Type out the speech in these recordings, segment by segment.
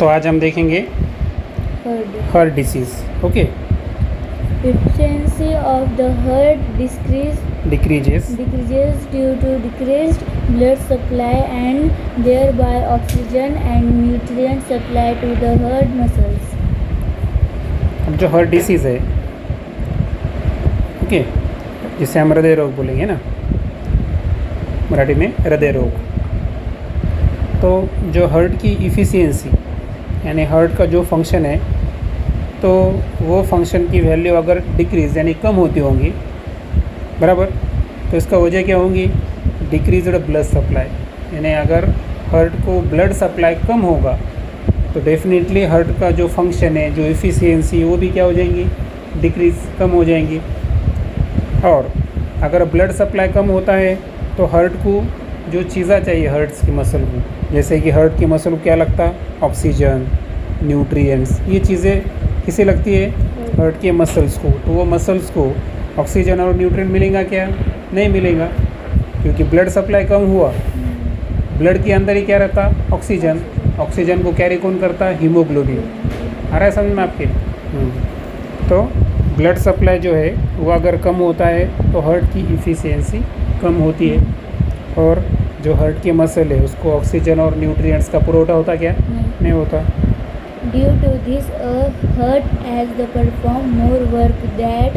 तो आज हम देखेंगे heart disease. Okay. Efficiency of the heart decreases decreases due to decreased blood supply and thereby oxygen and nutrient supply to the heart muscles. अब जो heart disease है, okay, जिसे हम हृदय रोग बोलेंगे ना, मराठी में हृदय रोग। तो जो हार्ट की इफ़िशियंसी यानी हार्ट का जो फंक्शन है, तो वो फंक्शन की वैल्यू अगर डिक्रीज़ यानी कम होती होंगी, बराबर, तो इसका वजह क्या होंगी? Decreased blood supply. यानी अगर हार्ट को ब्लड सप्लाई कम होगा तो डेफिनेटली हार्ट का जो फंक्शन है, जो इफ़िशियंसी, वो भी क्या हो जाएंगी? डिक्रीज़, कम हो जाएंगी। और अगर ब्लड सप्लाई कम होता है तो हार्ट को जो चीज़ें चाहिए हार्ट्स की मसल को, जैसे कि हार्ट की मसल को क्या लगता है? ऑक्सीजन, न्यूट्रिएंट्स, ये चीज़ें किसे लगती है? हार्ट के मसल्स को। तो वो मसल्स को ऑक्सीजन और न्यूट्रिएंट मिलेगा क्या? नहीं मिलेगा, क्योंकि ब्लड सप्लाई कम हुआ। ब्लड के अंदर ही क्या रहता? ऑक्सीजन। ऑक्सीजन को कैरी कौन करता है? हीमोग्लोबिन। आ रहा है समझ में आपके? तो ब्लड सप्लाई जो है वो अगर कम होता है तो हार्ट की इफ़िशियंसी कम होती है, और जो हार्ट के मसल है उसको ऑक्सीजन और न्यूट्रिएंट्स का पुरवठा होता क्या? नहीं होता। Due to this, a heart has to perform more work that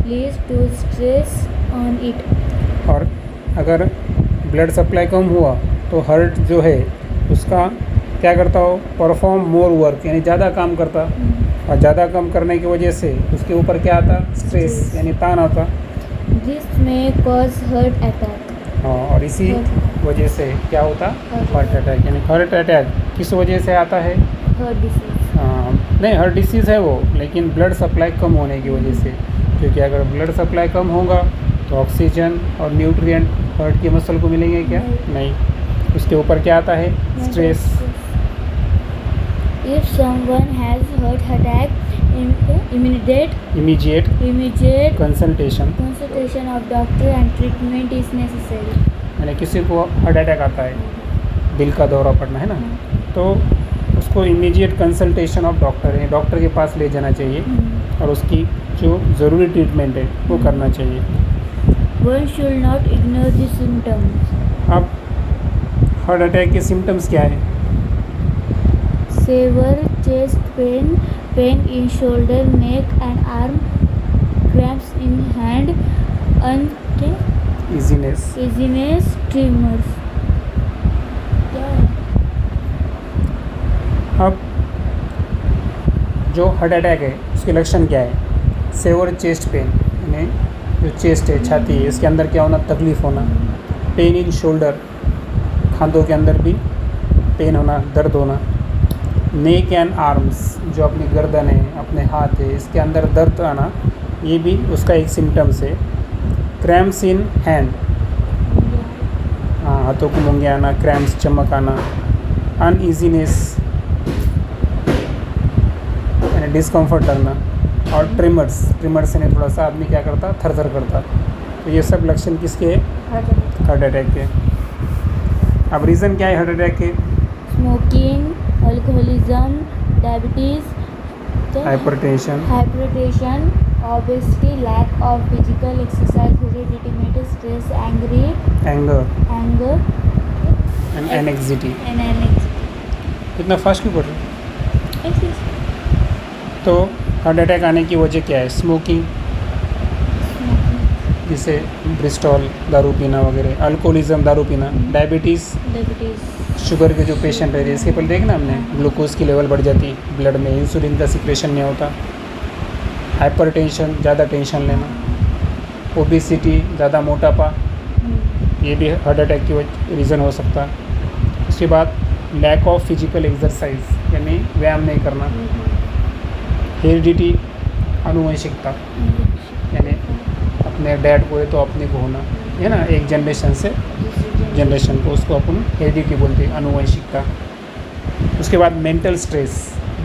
leads to stress on it. और अगर ब्लड सप्लाई कम हुआ तो हार्ट जो है उसका क्या करता हो? परफॉर्म मोर वर्क, यानी ज़्यादा काम करता, और ज़्यादा काम करने की वजह से उसके ऊपर क्या आता? स्ट्रेस यानी तान आता। जिसमें कॉज हार्ट अटैक। हाँ, और इसी वजह से क्या होता? Heart attack. यानी हार्ट अटैक किस वजह से आता है? Heart disease. हाँ, नहीं, हार्ट डिसीज़ है वो, लेकिन ब्लड सप्लाई कम होने की वजह से। क्योंकि अगर ब्लड सप्लाई कम होगा तो ऑक्सीजन और न्यूट्रिएंट हार्ट के मसल को मिलेंगे क्या? नहीं। उसके ऊपर क्या आता है? Stress. If someone has heart attack, immediate consultation of doctor and treatment is necessary. यानी किसी को हार्ट अटैक आता है, दिल का दौरा पड़ना है ना, तो उसको इमीडिएट कंसल्टेशन ऑफ डॉक्टर है, डॉक्टर के पास ले जाना चाहिए और उसकी जो ज़रूरी ट्रीटमेंट है वो करना चाहिए। One should not ignore the symptoms. अब हार्ट अटैक के सिम्टम्स क्या है? Severe chest pain in shoulder, neck and arm, cramps in hand, easiness, tremors. अब जो हार्ट अटैक है उसके लक्षण क्या है? सेवर चेस्ट पेन, यानी जो चेस्ट है, छाती है, इसके अंदर क्या होना? तकलीफ़ होना। पेन इन शोल्डर, खांधों के अंदर भी पेन होना, दर्द होना। नेक एंड आर्म्स, जो अपनी गर्दन है, अपने हाथ है, इसके अंदर दर्द आना, ये भी उसका एक सिम्टम्स है। क्रैम्प्स इन हैंड, हाथों को मूंगे आना, क्रैम्प्स, चमक आना। अनईजीनेस यानी डिस्कम्फर्ट लगना, और ट्रिमर्स यानी थोड़ा सा आदमी क्या करता? थर करता। तो ये सब लक्षण किसके हैं? हार्ट अटैक के। अब रीज़न क्या है हार्ट अटैक के? Smoking, alcoholism, diabetes, hypertension, obesity, lack of physical exercise, hereditary stress, anger and anxiety. and anxiety. इतना फास्ट क्यों पढ़ रहे? तो हार्ट अटैक आने की वजह क्या है? स्मोकिंग, जिसे ब्रिस्टॉल, दारू पीना वगैरह, अल्कोहलिज्म, दारू पीना, डायबिटीज़, शुगर के जो पेशेंट है, इसके पहले देखना हमने, ग्लूकोज की लेवल बढ़ जाती ब्लड में, इंसुलिन का सिक्रेशन नहीं होता। हाइपरटेंशन, ज़्यादा टेंशन लेना। ओबेसिटी, ज़्यादा मोटापा, ये भी हार्ट अटैक की रीज़न हो सकता है। उसके बाद लैक ऑफ फिजिकल एक्सरसाइज, यानी व्यायाम नहीं करना। हेरिडिटी, आनुवंशिकता, यानी अपने डैड को है तो अपने को होना, है ना, एक जनरेशन से जनरेशन को, उसको अपन हेरिडिटी बोलते हैं, आनुवंशिकता। उसके बाद मेंटल स्ट्रेस,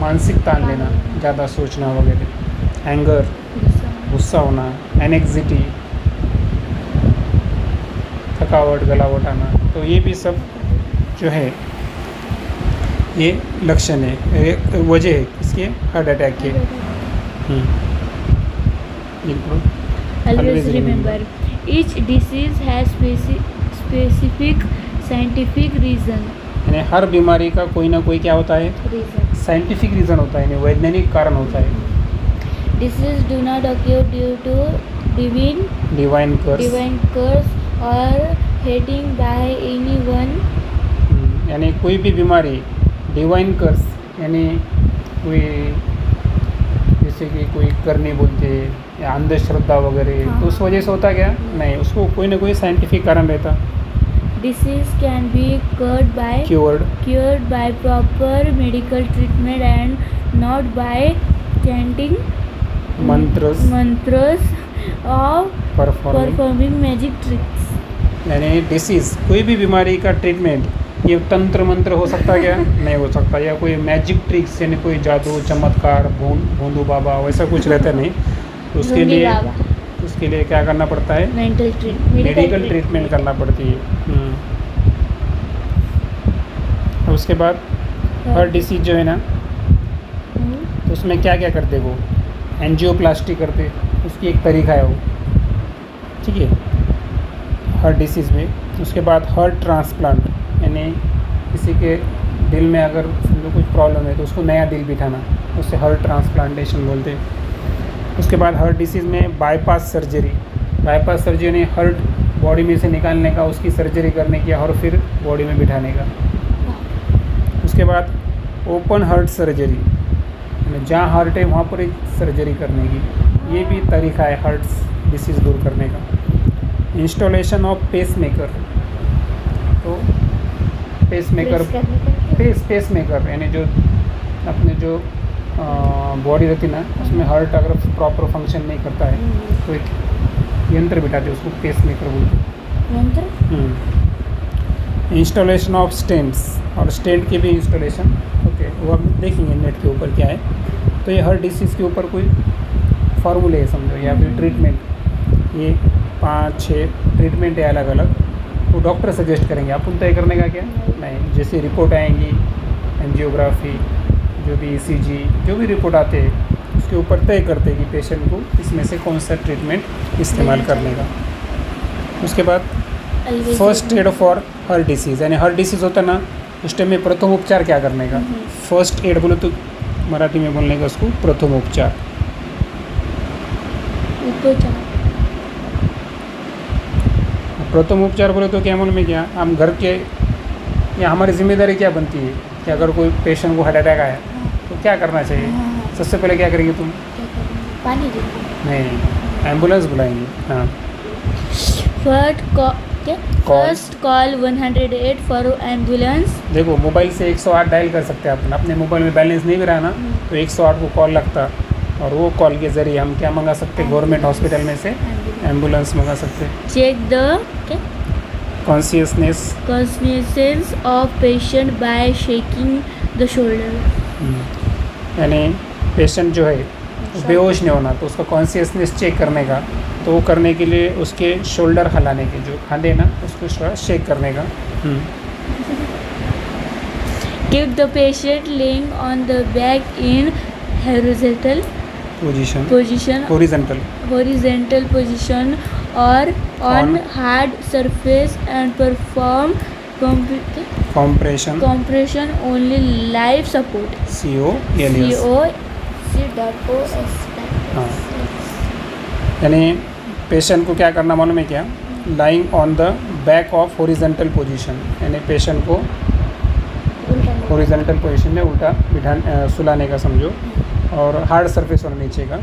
मानसिक तान लेना, ज़्यादा सोचना वगैरह। एंगर, गुस्सा होना। एनेक्सिटी, थकावट, गलावट आना। तो ये भी सब जो है ये लक्षण है, ये वजह है इसके हार्ट अटैक के। Always remember, each disease has specific scientific reason. यानी हर बीमारी का कोई ना कोई क्या होता है, साइंटिफिक रीज़न होता है, यानी वैज्ञानिक कारण होता है। Disease do not occur due to divine curse, curse or hating by anyone. यानी कोई भी बीमारी डिवाइन कर्स, यानी कोई जैसे कि कोई करनी बोलते हैं या अंधश्रद्धा वगैरह, तो उस वजह से होता क्या नहीं, उसको कोई ना कोई साइंटिफिक कारण रहता। Disease can be cured by proper medical treatment and not by chanting mantras or performing magic tricks. यानी डिसीज़, कोई भी बीमारी का ट्रीटमेंट ये तंत्र मंत्र हो सकता है क्या, नहीं हो सकता, या कोई मैजिक ट्रिक्स यानी कोई जादू चमत्कार भोंदू बाबा वैसा कुछ रहता नहीं। तो उसके लिए क्या करना पड़ता है, मेडिकल ट्रीटमेंट करना पड़ती है। और उसके बाद हर डिसीज जो है ना, तो उसमें क्या क्या करते वो, एंजियोप्लास्टी करते, उसकी एक तरीका है वो, ठीक है, हर डिसीज़ में। उसके बाद हार्ट ट्रांसप्लांट, यानी किसी के दिल में अगर समझो कुछ प्रॉब्लम है तो उसको नया दिल बिठाना, उससे हार्ट ट्रांसप्लांटेशन बोलते हैं। उसके बाद हार्ट डिसीज़ में बाईपास सर्जरी यानी हार्ट बॉडी में से निकालने का, उसकी सर्जरी करने की और फिर बॉडी में बिठाने का। उसके बाद ओपन हार्ट सर्जरी, यानी जहाँ हार्ट है वहाँ पर एक सर्जरी करने की, ये भी तरीका है हार्ट डिसीज़ दूर करने का। इंस्टॉलेशन ऑफ पेसमेकर, तो पेसमेकर यानी जो अपने जो बॉडी रहती ना, उसमें हार्ट अगर प्रॉपर फंक्शन नहीं करता है तो एक यंत्र बिठाते हैं, उसको पेसमेकर बोलते हैं। इंस्टॉलेशन ऑफ स्टेंट्स, और स्टेंट की भी इंस्टॉलेशन ओके, वो हम देखेंगे नेट के ऊपर क्या है। तो ये हर डिसीज़ के ऊपर कोई फार्मूले है समझो, या फिर ट्रीटमेंट, ये 5-6 ट्रीटमेंट है अलग अलग, वो डॉक्टर सजेस्ट करेंगे, अपन तय करने का क्या नहीं। जैसे रिपोर्ट आएंगी, एंजियोग्राफी, जो भी ECG, जो भी रिपोर्ट आते हैं उसके ऊपर तय करते हैं कि पेशेंट को इसमें से कौन सा ट्रीटमेंट इस्तेमाल करने का। उसके बाद first aid for her disease, यानी हर डिसीज़ होता है ना, उस टाइम में प्रथम उपचार क्या करने का। फर्स्ट एड बोले तो मराठी में बोलने का उसको प्रथम उपचार। प्रथम उपचार बोले तो क्या मालूम है क्या, हम घर के या हमारी जिम्मेदारी क्या बनती है कि अगर कोई पेशेंट को हार्ट अटैक आया तो क्या करना चाहिए। सबसे पहले क्या करेंगे तुम, पानी नहीं, एम्बुलेंस बुलाएंगे। हाँ, फर्स्ट कॉल 108 फॉर एम्बुलेंस। देखो मोबाइल से 108 डायल कर सकते हैं अपन, अपने मोबाइल में बैलेंस नहीं भी रहा ना तो 108 को कॉल लगता, और वो कॉल के ज़रिए हम क्या मंगा सकते हैं, गवर्नमेंट हॉस्पिटल में से एम्बुलेंस मंगा सकते हैं। Check the consciousness of patient by shaking the shoulder, यानी पेशेंट जो है बेहोश नहीं होना, तो उसका कॉन्शियसनेस चेक करने का, तो वो करने के लिए उसके शोल्डर हिलाने के, जो खांधे ना उसको थोड़ा शेक करने का। Keep the patient laying on the back in horizontal position or on hard surface and perform compression only life support, COLS। हाँ, यानी पेशेंट को क्या करना मालूम है क्या, lying on the back of horizontal position, यानी पेशेंट को हॉरिजॉन्टल पोजीशन में उल्टा सुलाने का समझो, और हार्ड सरफेस होना नीचे का।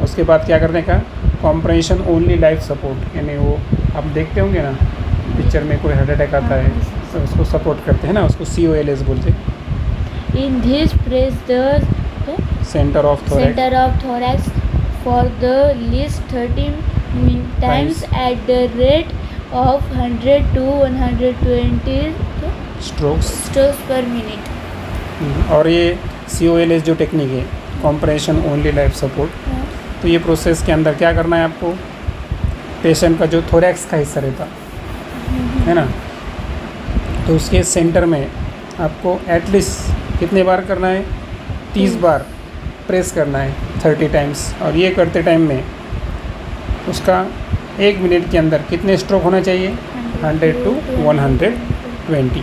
उसके बाद क्या करने का, कॉम्प्रेशन ओनली लाइफ सपोर्ट, यानी वो आप देखते होंगे ना पिक्चर में कोई हार्ट अटैक आता है तो उसको सपोर्ट करते हैं ना, उसको COLS बोलते हैं। In this press the centre of thorax for the least 30 times at the rate of 100 to 120 strokes per minute। और ये COLS जो टेक्निक है, कॉम्प्रेशन ओनली लाइफ सपोर्ट, तो ये प्रोसेस के अंदर क्या करना है आपको, पेशेंट का जो थोरैक्स का हिस्सा रहता है ना, तो उसके सेंटर में आपको एटलीस्ट कितने बार करना है? 30 बार प्रेस करना है 30 टाइम्स। और ये करते टाइम में उसका 1 मिनट के अंदर कितने स्ट्रोक होना चाहिए? 100 to 120।